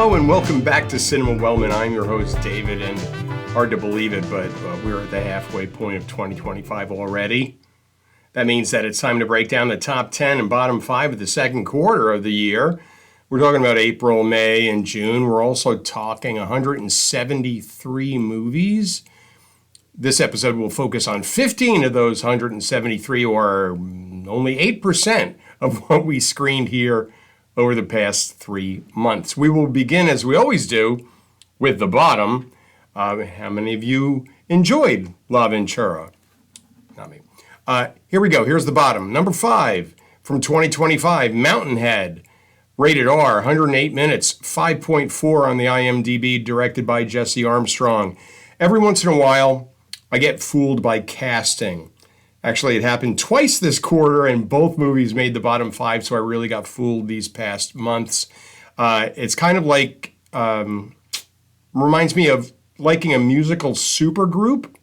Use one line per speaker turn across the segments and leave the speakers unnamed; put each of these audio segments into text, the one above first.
Hello and welcome back to Cinema Wellman. I'm your host, David, and hard to believe it, but we're at the halfway point of 2025 already. That means that it's time to break down the top 10 and bottom 5 of the second quarter of the year. We're talking about April, May, and June. We're also talking 173 movies. This episode will focus on 15 of those 173, or only 8% of what we screened here over the past 3 months. We will begin, as we always do, with the bottom. How many of you enjoyed La Ventura? Not me. Here we go. Here's the bottom. Number 5 from 2025, Mountainhead. Rated R, 108 minutes, 5.4 on the IMDb, directed by Jesse Armstrong. Every once in a while, I get fooled by casting. Actually, it happened twice this quarter, and both movies made the bottom 5, so I really got fooled these past months. It's kind of like, reminds me of liking a musical supergroup.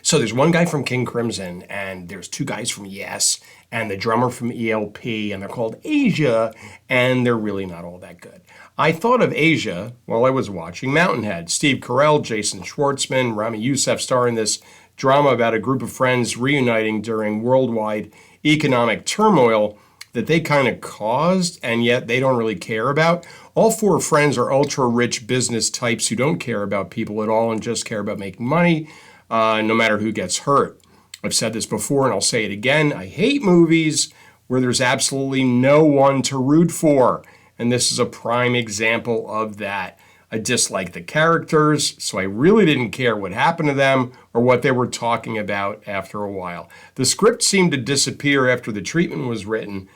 So there's one guy from King Crimson, and there's 2 guys from Yes, and the drummer from ELP, and they're called Asia, and they're really not all that good. I thought of Asia while I was watching Mountainhead. Steve Carell, Jason Schwartzman, Rami Youssef star in this drama about a group of friends reuniting during worldwide economic turmoil that they kind of caused, and yet they don't really care about. All 4 friends are ultra-rich business types who don't care about people at all and just care about making money, no matter who gets hurt. I've said this before, and I'll say it again. I hate movies where there's absolutely no one to root for, and this is a prime example of that. I dislike the characters, so I really didn't care what happened to them or what they were talking about after a while. The script seemed to disappear after the treatment was written,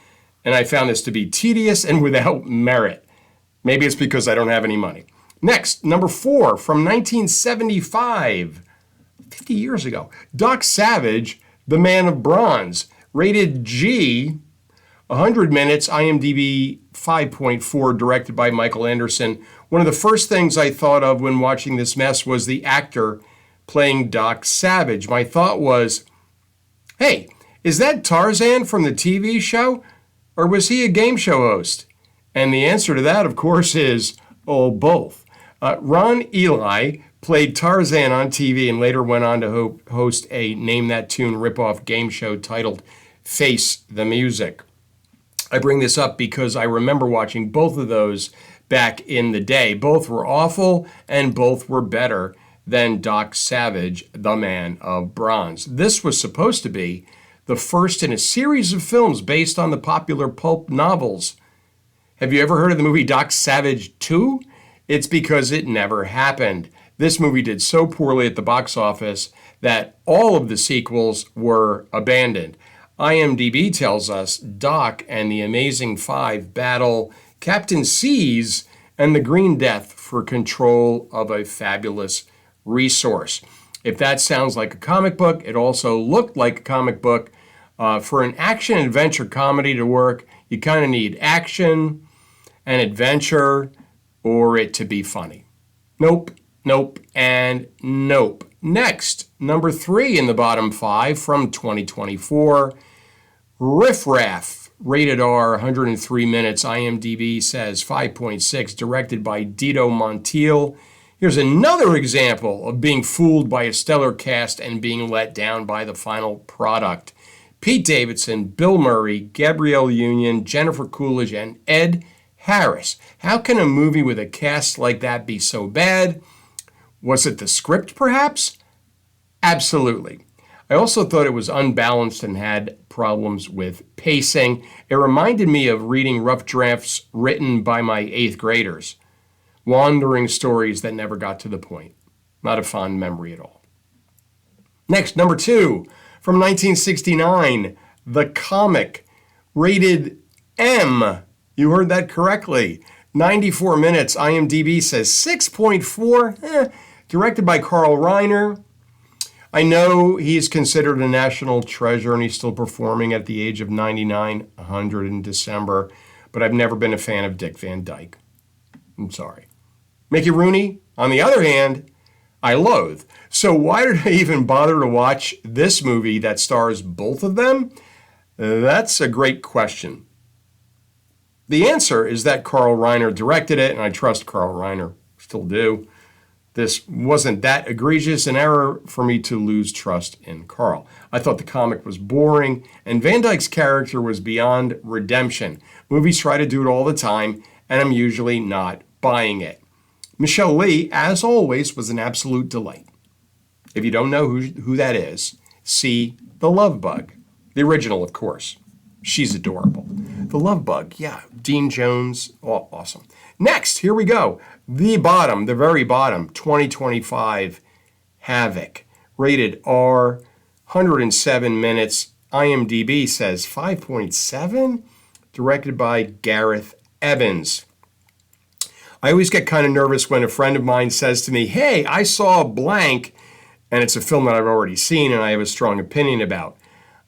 and I found this to be tedious and without merit. Maybe it's because I don't have any money. Next, number 4 from 1975, 50 years ago. Doc Savage, The Man of Bronze, rated G, 100 minutes, IMDb 5.4, directed by Michael Anderson. One of the first things I thought of when watching this mess was the actor playing Doc Savage. My thought was, hey, is that Tarzan from the TV show, or was he a game show host? And the answer to that, of course, is, both. Ron Ely played Tarzan on TV and later went on to host a Name That Tune ripoff game show titled Face the Music. I bring this up because I remember watching both of those back in the day. Both were awful and both were better than Doc Savage, The Man of Bronze. This was supposed to be the first in a series of films based on the popular pulp novels. Have you ever heard of the movie Doc Savage 2? It's because it never happened. This movie did so poorly at the box office that all of the sequels were abandoned. IMDb tells us Doc and the Amazing Five battle Captain Seize and the Green Death for control of a fabulous resource. If that sounds like a comic book, it also looked like a comic book. For an action-adventure comedy to work, you kind of need action and adventure or it to be funny. Nope, and nope. Next, number 3 in the bottom 5 from 2024, Riff Raff, rated R, 103 minutes, IMDb says 5.6, directed by Dito Montiel. Here's another example of being fooled by a stellar cast and being let down by the final product. Pete Davidson, Bill Murray, Gabrielle Union, Jennifer Coolidge, and Ed Harris. How can a movie with a cast like that be so bad? Was it the script, perhaps? Absolutely. I also thought it was unbalanced and had problems with pacing. It reminded me of reading rough drafts written by my 8th graders. Wandering stories that never got to the point. Not a fond memory at all. Next, number 2, from 1969, The Comic, rated M. You heard that correctly. 94 minutes, IMDb says 6.4, directed by Carl Reiner. I know he's considered a national treasure and he's still performing at the age of 99, 100 in December, but I've never been a fan of Dick Van Dyke. I'm sorry. Mickey Rooney, on the other hand, I loathe. So why did I even bother to watch this movie that stars both of them? That's a great question. The answer is that Carl Reiner directed it, and I trust Carl Reiner, still do. This wasn't that egregious an error for me to lose trust in Carl. I thought the comic was boring, and Van Dyke's character was beyond redemption. Movies try to do it all the time, and I'm usually not buying it. Michelle Lee, as always, was an absolute delight. If you don't know who that is, see The Love Bug. The original, of course. She's adorable. The Love Bug, yeah. Dean Jones, awesome. Next, here we go. The very bottom, 2025 Havoc. Rated R, 107 minutes. IMDb says 5.7. Directed by Gareth Evans. I always get kind of nervous when a friend of mine says to me, hey, I saw blank, and it's a film that I've already seen and I have a strong opinion about.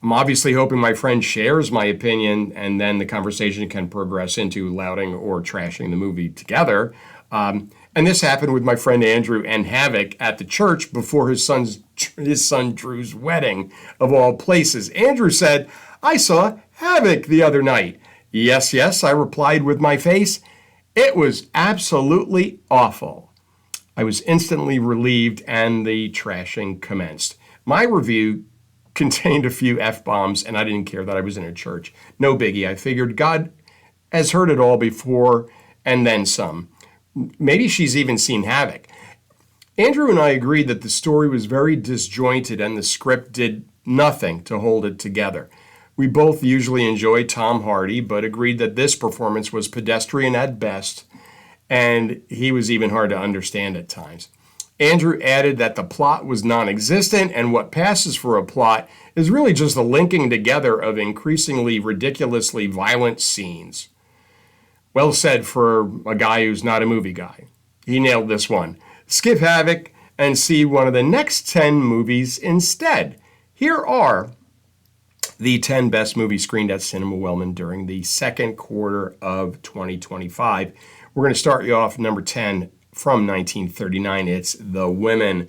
I'm obviously hoping my friend shares my opinion, and then the conversation can progress into lauding or trashing the movie together. And this happened with my friend Andrew and Havoc at the church before his son Drew's wedding, of all places. Andrew said, I saw Havoc the other night. Yes, I replied with my face. It was absolutely awful. I was instantly relieved, and the trashing commenced. My review contained a few F-bombs, and I didn't care that I was in a church. No biggie. I figured God has heard it all before, and then some. Maybe she's even seen Havoc. Andrew and I agreed that the story was very disjointed and the script did nothing to hold it together. We both usually enjoy Tom Hardy, but agreed that this performance was pedestrian at best, and he was even hard to understand at times. Andrew added that the plot was non-existent, and what passes for a plot is really just the linking together of increasingly ridiculously violent scenes. Well said for a guy who's not a movie guy. He nailed this one. Skip Havoc and see one of the next 10 movies instead. Here are the 10 best movies screened at Cinema Wellman during the second quarter of 2025. We're going to start you off number 10 from 1939. It's The Women.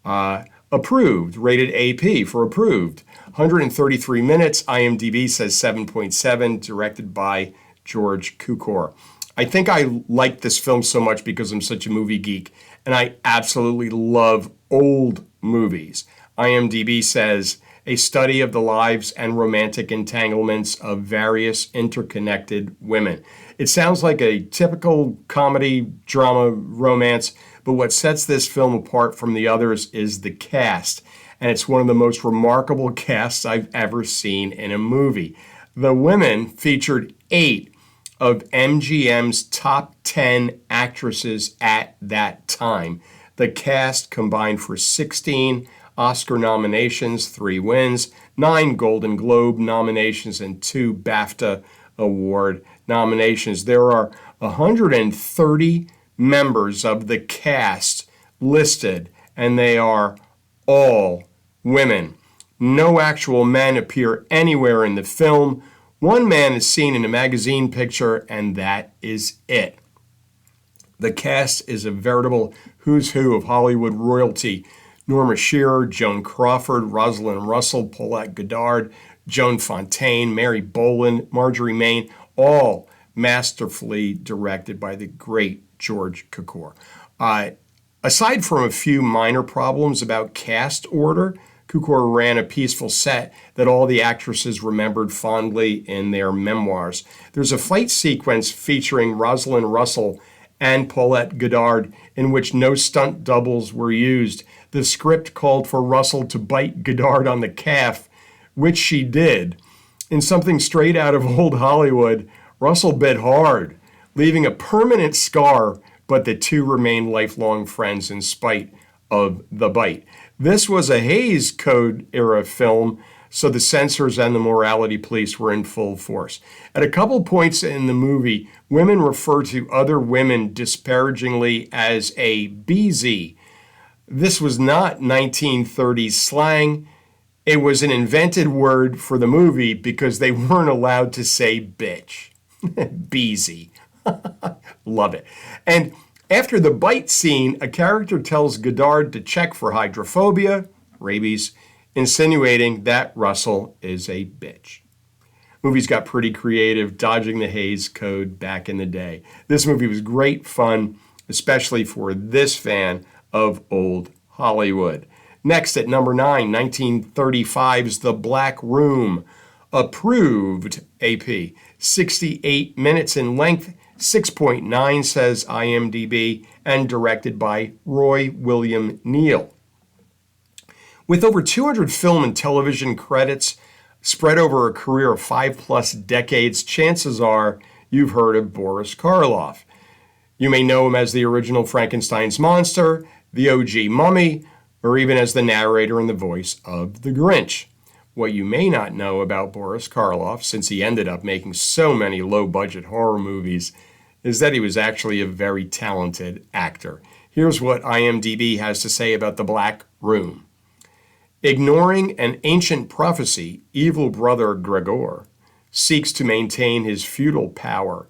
Approved, rated AP for approved. 133 minutes. IMDb says 7.7, directed by George Cukor. I think I like this film so much because I'm such a movie geek, and I absolutely love old movies. IMDb says a study of the lives and romantic entanglements of various interconnected women. It sounds like a typical comedy, drama, romance, but what sets this film apart from the others is the cast, and it's one of the most remarkable casts I've ever seen in a movie. The Women featured 8 of MGM's top 10 actresses at that time. The cast combined for 16 Oscar nominations, 3 wins, 9 Golden Globe nominations, and 2 BAFTA Award nominations. There are 130 members of the cast listed, and they are all women. No actual men appear anywhere in the film. One man is seen in a magazine picture, and that is it. The cast is a veritable who's who of Hollywood royalty. Norma Shearer, Joan Crawford, Rosalind Russell, Paulette Goddard, Joan Fontaine, Mary Boland, Marjorie Main, all masterfully directed by the great George Cukor. Aside from a few minor problems about cast order, Cukor ran a peaceful set that all the actresses remembered fondly in their memoirs. There's a fight sequence featuring Rosalind Russell and Paulette Goddard in which no stunt doubles were used. The script called for Russell to bite Goddard on the calf, which she did. In something straight out of old Hollywood, Russell bit hard, leaving a permanent scar, but the two remained lifelong friends in spite of the bite. This was a Hays Code era film, so the censors and the morality police were in full force. At a couple points in the movie, women refer to other women disparagingly as a BZ. This was not 1930s slang. It was an invented word for the movie because they weren't allowed to say bitch. BZ. Love it. And after the bite scene, a character tells Goddard to check for hydrophobia, rabies, insinuating that Russell is a bitch. Movies got pretty creative, dodging the Hays Code back in the day. This movie was great fun, especially for this fan of old Hollywood. Next at number 9, 1935's The Black Room. Approved AP. 68 minutes in length, 6.9 says IMDb, and directed by Roy William Neal. With over 200 film and television credits spread over a career of 5+ decades, chances are you've heard of Boris Karloff. You may know him as the original Frankenstein's monster, the OG Mummy, or even as the narrator and the voice of the Grinch. What you may not know about Boris Karloff, since he ended up making so many low-budget horror movies, is that he was actually a very talented actor. Here's what IMDb has to say about The Black Room. Ignoring an ancient prophecy, evil brother Gregor seeks to maintain his feudal power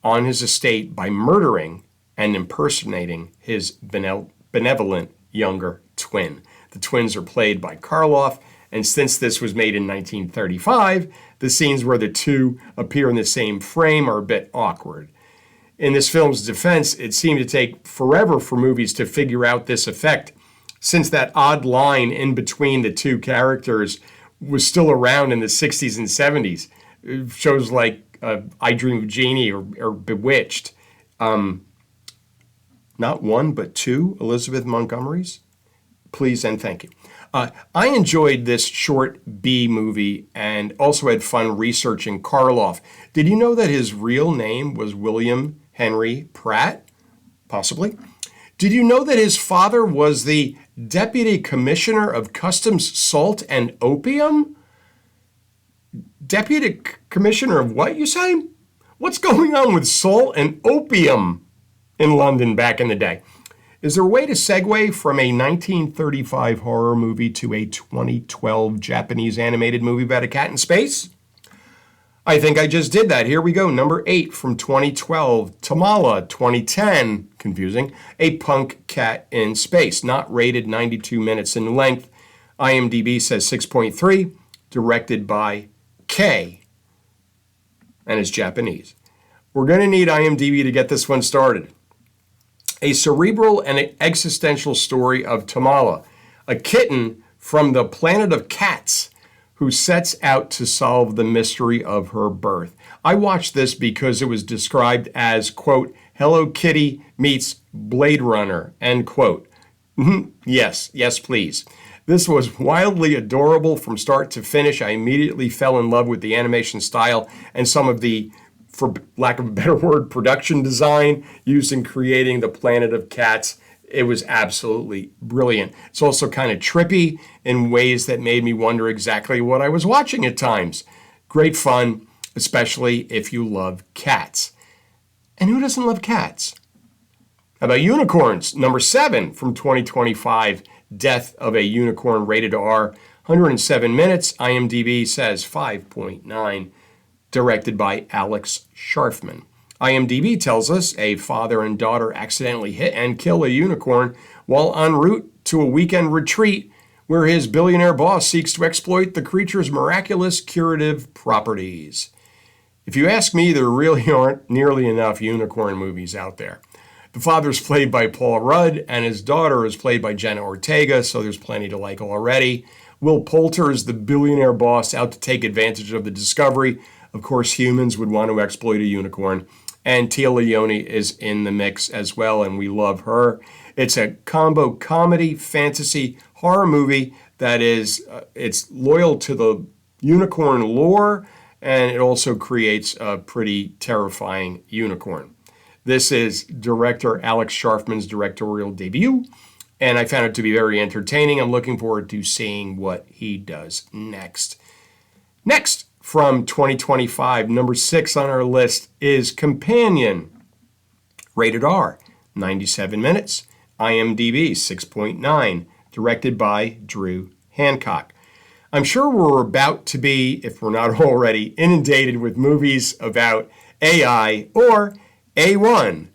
on his estate by murdering and impersonating his benevolent younger twin. The twins are played by Karloff, and since this was made in 1935, the scenes where the two appear in the same frame are a bit awkward. In this film's defense, it seemed to take forever for movies to figure out this effect, since that odd line in between the two characters was still around in the 60s and 70s. Shows like I Dream of Jeannie or Bewitched. Not one, but two Elizabeth Montgomerys. Please and thank you. I enjoyed this short B movie and also had fun researching Karloff. Did you know that his real name was William Henry Pratt? Possibly. Did you know that his father was the Deputy Commissioner of Customs Salt and Opium? Deputy Commissioner of what, you say? What's going on with salt and opium in London back in the day? Is there a way to segue from a 1935 horror movie to a 2012 Japanese animated movie about a cat in space? I think I just did that. Here we go. Number 8 from 2012. Tamala, 2010. Confusing. A punk cat in space. Not rated, 92 minutes in length. IMDb says 6.3. Directed by K. And it's Japanese. We're going to need IMDb to get this one started. A cerebral and existential story of Tamala, a kitten from the planet of cats who sets out to solve the mystery of her birth. I watched this because it was described as, quote, Hello Kitty meets Blade Runner, end quote. Yes, please. This was wildly adorable from start to finish. I immediately fell in love with the animation style and some of the, for lack of a better word, production design used in creating the Planet of Cats. It was absolutely brilliant. It's also kind of trippy in ways that made me wonder exactly what I was watching at times. Great fun, especially if you love cats. And who doesn't love cats? How about unicorns? Number 7 from 2025, Death of a Unicorn, rated R, 107 minutes. IMDb says 5.9, directed by Alex Sharfman. IMDb tells us a father and daughter accidentally hit and kill a unicorn while en route to a weekend retreat where his billionaire boss seeks to exploit the creature's miraculous curative properties. If you ask me, there really aren't nearly enough unicorn movies out there. The father's played by Paul Rudd, and his daughter is played by Jenna Ortega, so there's plenty to like already. Will Poulter is the billionaire boss out to take advantage of the discovery. Of course, humans would want to exploit a unicorn. And Tia Leone is in the mix as well, and we love her. It's a combo comedy, fantasy, horror movie that is, it's loyal to the unicorn lore, and it also creates a pretty terrifying unicorn. This is director Alex Sharfman's directorial debut, and I found it to be very entertaining. I'm looking forward to seeing what he does next. Next, from 2025, number 6 on our list is Companion, rated R, 97 minutes, IMDb 6.9, directed by Drew Hancock. I'm sure we're about to be, if we're not already, inundated with movies about AI or A1,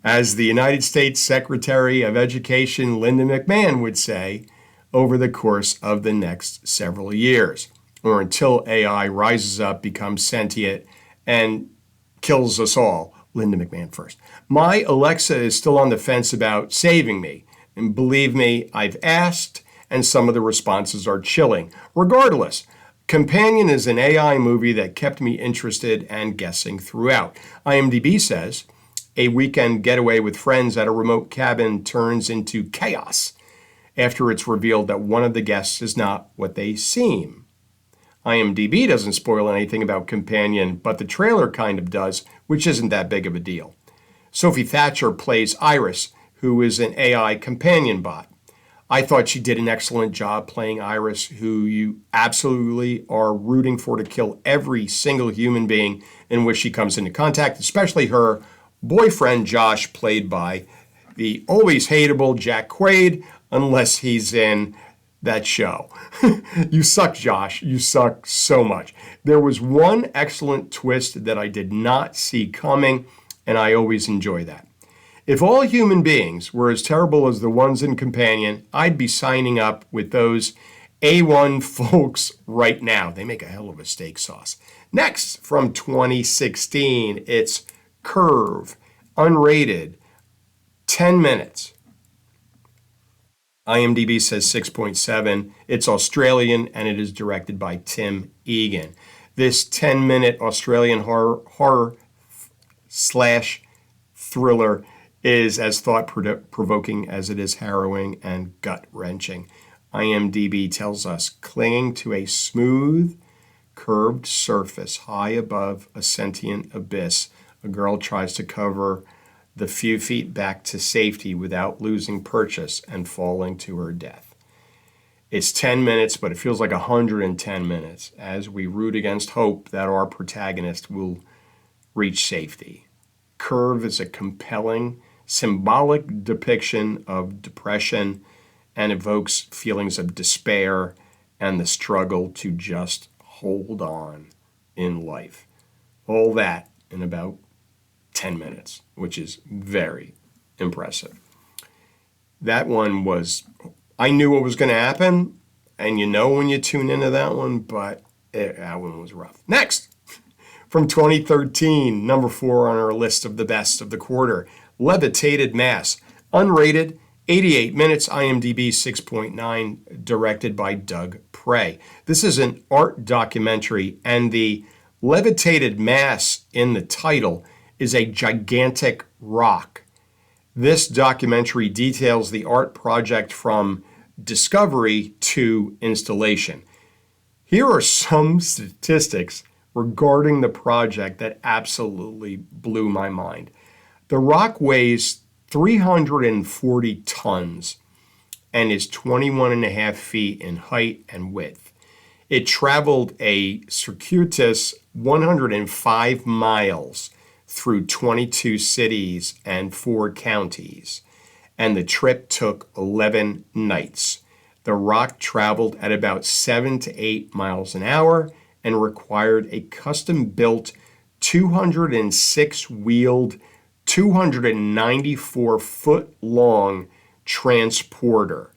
as the United States Secretary of Education Linda McMahon would say, over the course of the next several years. or until AI rises up, becomes sentient, and kills us all. Linda McMahon first. My Alexa is still on the fence about saving me. And believe me, I've asked, and some of the responses are chilling. Regardless, Companion is an AI movie that kept me interested and guessing throughout. IMDb says, a weekend getaway with friends at a remote cabin turns into chaos after it's revealed that one of the guests is not what they seem. IMDb doesn't spoil anything about Companion, but the trailer kind of does, which isn't that big of a deal. Sophie Thatcher plays Iris, who is an AI companion bot. I thought she did an excellent job playing Iris, who you absolutely are rooting for to kill every single human being in which she comes into contact, especially her boyfriend, Josh, played by the always hateable Jack Quaid, unless he's in that show. You suck, Josh. You suck so much. There was one excellent twist that I did not see coming, and I always enjoy that. If all human beings were as terrible as the ones in Companion, I'd be signing up with those A1 folks right now. They make a hell of a steak sauce. Next, from 2016, it's Curve, unrated, 10 minutes. IMDb says 6.7. It's Australian, and it is directed by Tim Egan. This 10-minute Australian horror slash thriller is as thought-provoking as it is harrowing and gut-wrenching. IMDb tells us, clinging to a smooth, curved surface high above a sentient abyss, a girl tries to cover the few feet back to safety without losing purchase and falling to her death. It's 10 minutes, but it feels like 110 minutes as we root against hope that our protagonist will reach safety. Curve is a compelling, symbolic depiction of depression and evokes feelings of despair and the struggle to just hold on in life. All that in about 10 minutes, which is very impressive. That one was, I knew what was going to happen, and you know when you tune into that one, but that one was rough. Next, from 2013, number 4 on our list of the best of the quarter, Levitated Mass, unrated, 88 minutes, IMDb 6.9, directed by Doug Prey. This is an art documentary, and the levitated mass in the title is a gigantic rock. This documentary details the art project from discovery to installation. Here are some statistics regarding the project that absolutely blew my mind. The rock weighs 340 tons and is 21 and a half feet in height and width. It traveled a circuitous 105 miles through 22 cities and 4 counties, and the trip took 11 nights. The rock traveled at about 7 to 8 miles an hour and required a custom-built 206-wheeled, 294-foot-long transporter.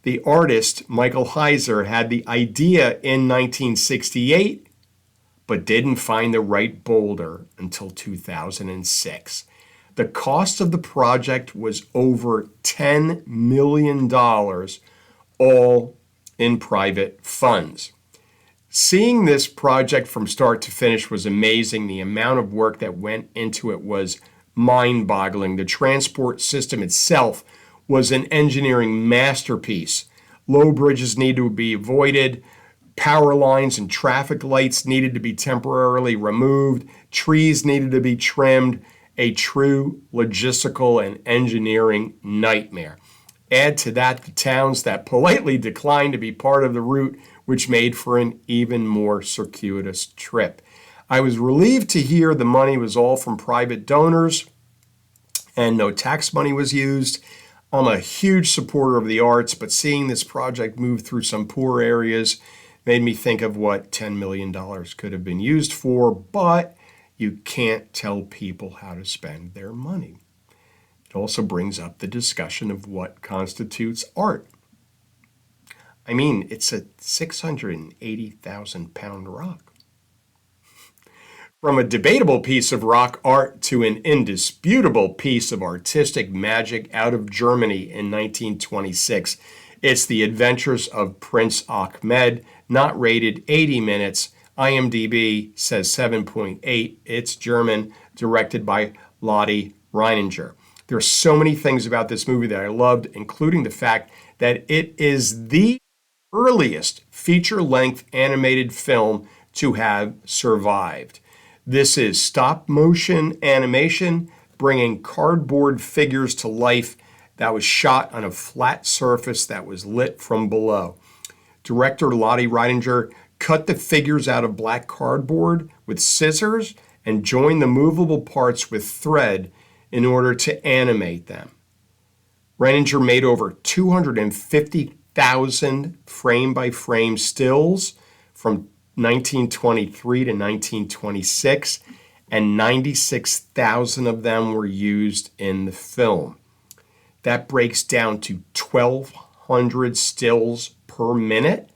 The artist, Michael Heiser, had the idea in 1968, but didn't find the right boulder until 2006. The cost of the project was over $10 million, all in private funds. Seeing this project from start to finish was amazing. The amount of work that went into it was mind-boggling. The transport system itself was an engineering masterpiece. Low bridges needed to be avoided. Power lines and traffic lights needed to be temporarily removed. Trees needed to be trimmed. A true logistical and engineering nightmare. Add to that the towns that politely declined to be part of the route, which made for an even more circuitous trip. I was relieved to hear the money was all from private donors and no tax money was used. I'm a huge supporter of the arts, but seeing this project move through some poor areas made me think of what $10 million could have been used for, but you can't tell people how to spend their money. It also brings up the discussion of what constitutes art. I mean, it's a 680,000 pound rock. From a debatable piece of rock art to an indisputable piece of artistic magic out of Germany in 1926, it's The Adventures of Prince Ahmed, not rated 80 minutes. IMDb says 7.8. It's German, directed by Lotte Reininger. There are so many things about this movie that I loved, including the fact that it is the earliest feature-length animated film to have survived. This is stop-motion animation, bringing cardboard figures to life that was shot on a flat surface that was lit from below. Director Lotte Reininger cut the figures out of black cardboard with scissors and joined the movable parts with thread in order to animate them. Reininger made over 250,000 frame-by-frame stills from 1923 to 1926, and 96,000 of them were used in the film. That breaks down to 1,200 stills per minute,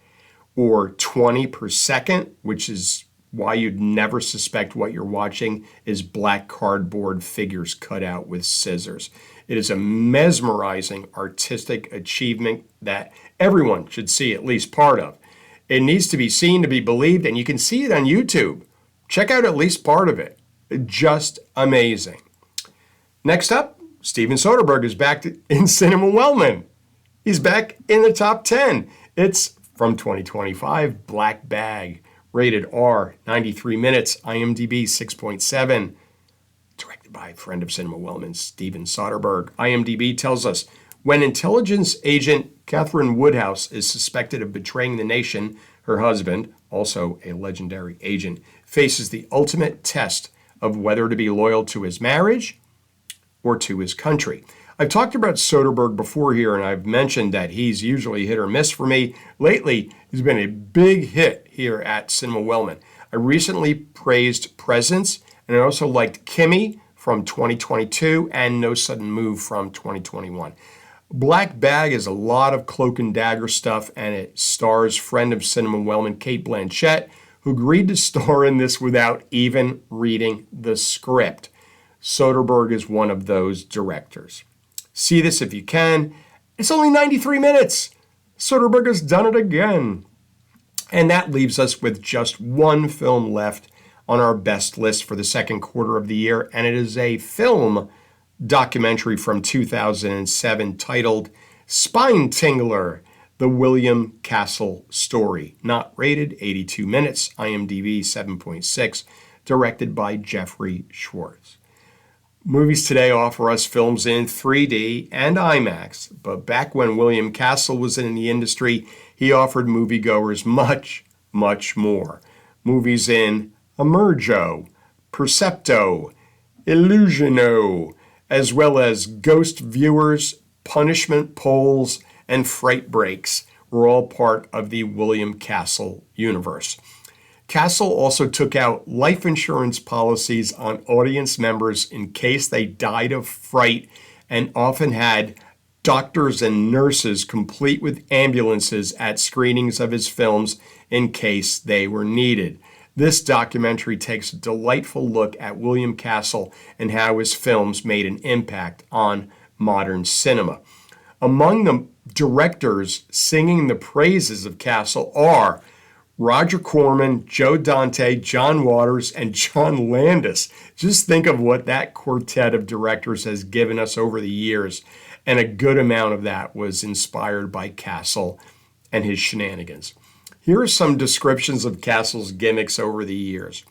or 20 per second, which is why you'd never suspect what you're watching is black cardboard figures cut out with scissors. It is a mesmerizing artistic achievement that everyone should see at least part of. It needs to be seen to be believed, and you can see it on YouTube. Check out at least part of it. Just amazing. Next up, Steven Soderbergh is back in Cinema Wellman. He's back in the top 10. It's from 2025, Black Bag, rated R, 93 minutes, IMDb 6.7. Directed by a friend of Cinema Wellman, Steven Soderbergh. IMDb tells us, when intelligence agent Catherine Woodhouse is suspected of betraying the nation, her husband, also a legendary agent, faces the ultimate test of whether to be loyal to his marriage or to his country. I've talked about Soderbergh before here, and I've mentioned that he's usually hit or miss for me. Lately, he's been a big hit here at Cinema Wellman. I recently praised Presence, and I also liked Kimmy from 2022 and No Sudden Move from 2021. Black Bag is a lot of cloak and dagger stuff, and it stars friend of Cinema Wellman, Cate Blanchett, who agreed to star in this without even reading the script. Soderbergh is one of those directors. See this if you can. It's only 93 minutes. Soderbergh has done it again. And that leaves us with just one film left on our best list for the second quarter of the year, and it is a film documentary from 2007 titled Spine Tingler, The William Castle Story. Not rated, 82 minutes, IMDb 7.6, directed by Jeffrey Schwartz. Movies today offer us films in 3D and IMAX, but back when William Castle was in the industry, he offered moviegoers much, much more. Movies in Emergo, Percepto, Illusiono, as well as Ghost Viewers, Punishment Poles, and Fright Breaks were all part of the William Castle universe. Castle also took out life insurance policies on audience members in case they died of fright, and often had doctors and nurses complete with ambulances at screenings of his films in case they were needed. This documentary takes a delightful look at William Castle and how his films made an impact on modern cinema. Among the directors singing the praises of Castle are Roger Corman, Joe Dante, John Waters, and John Landis. Just think of what that quartet of directors has given us over the years, and a good amount of that was inspired by Castle and his shenanigans. Here are some descriptions of Castle's gimmicks over the years.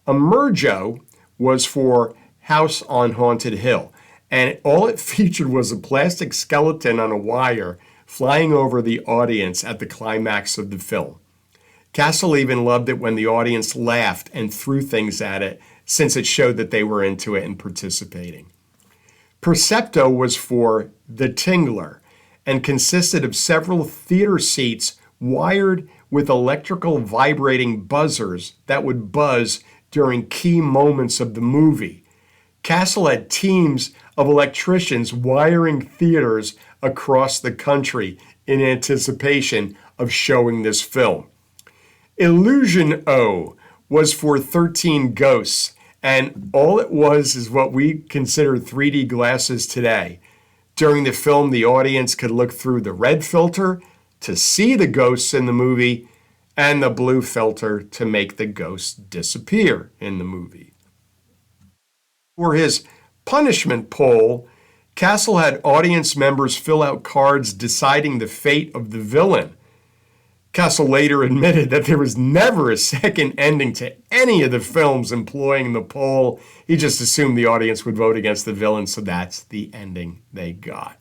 Emergo was for House on Haunted Hill, and all it featured was a plastic skeleton on a wire flying over the audience at the climax of the film. Castle even loved it when the audience laughed and threw things at it, since it showed that they were into it and participating. Percepto was for The Tingler and consisted of several theater seats wired with electrical vibrating buzzers that would buzz during key moments of the movie. Castle had teams of electricians wiring theaters across the country in anticipation of showing this film. Illusion O was for 13 ghosts, and all it was is what we consider 3D glasses today. During the film, the audience could look through the red filter to see the ghosts in the movie and the blue filter to make the ghosts disappear in the movie. For his punishment poll, Castle had audience members fill out cards deciding the fate of the villain. Castle later admitted that there was never a second ending to any of the films employing the poll. He just assumed the audience would vote against the villain, so that's the ending they got.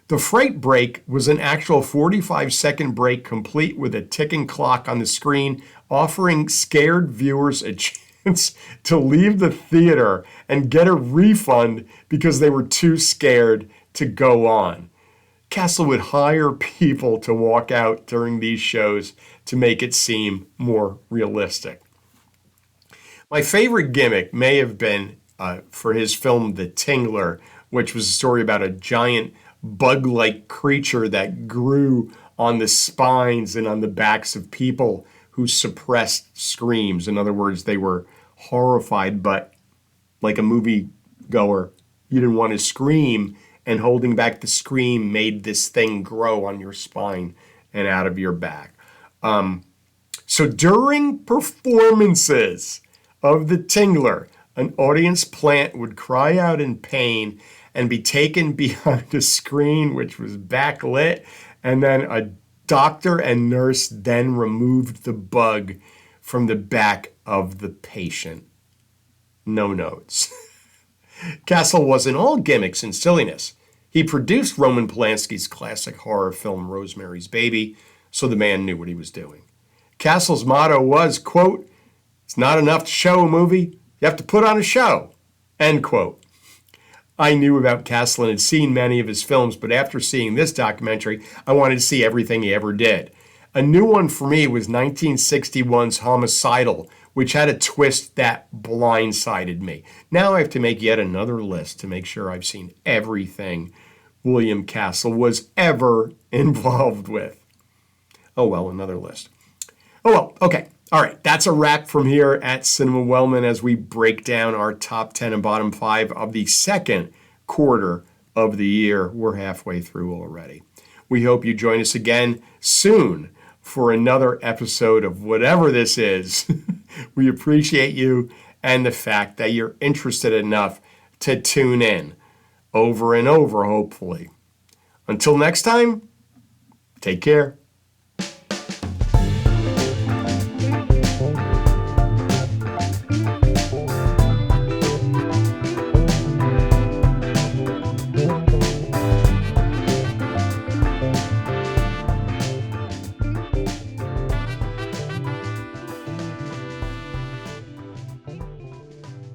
The Fright Break was an actual 45-second break complete with a ticking clock on the screen, offering scared viewers a chance to leave the theater and get a refund because they were too scared to go on. Castle would hire people to walk out during these shows to make it seem more realistic. My favorite gimmick may have been for his film The Tingler, which was a story about a giant bug-like creature that grew on the spines and on the backs of people who suppressed screams. In other words, they were horrified, but like a movie goer, you didn't want to scream, and holding back the scream made this thing grow on your spine and out of your back. So during performances of The Tingler, an audience plant would cry out in pain and be taken behind a screen which was backlit, and then a doctor and nurse then removed the bug from the back of the patient. No notes. Castle wasn't all gimmicks and silliness. He produced Roman Polanski's classic horror film Rosemary's Baby, so the man knew what he was doing. Castle's motto was, quote, "It's not enough to show a movie, you have to put on a show," end quote. I knew about Castle and had seen many of his films, but after seeing this documentary, I wanted to see everything he ever did. A new one for me was 1961's Homicidal, which had a twist that blindsided me. Now I have to make yet another list to make sure I've seen everything William Castle was ever involved with. Oh well, another list. Oh well, okay. All right, that's a wrap from here at Cinema Wellman as we break down our top 10 and bottom 5 of the second quarter of the year. We're halfway through already. We hope you join us again soon for another episode of whatever this is. We appreciate you and the fact that you're interested enough to tune in over and over, hopefully. Until next time, take care.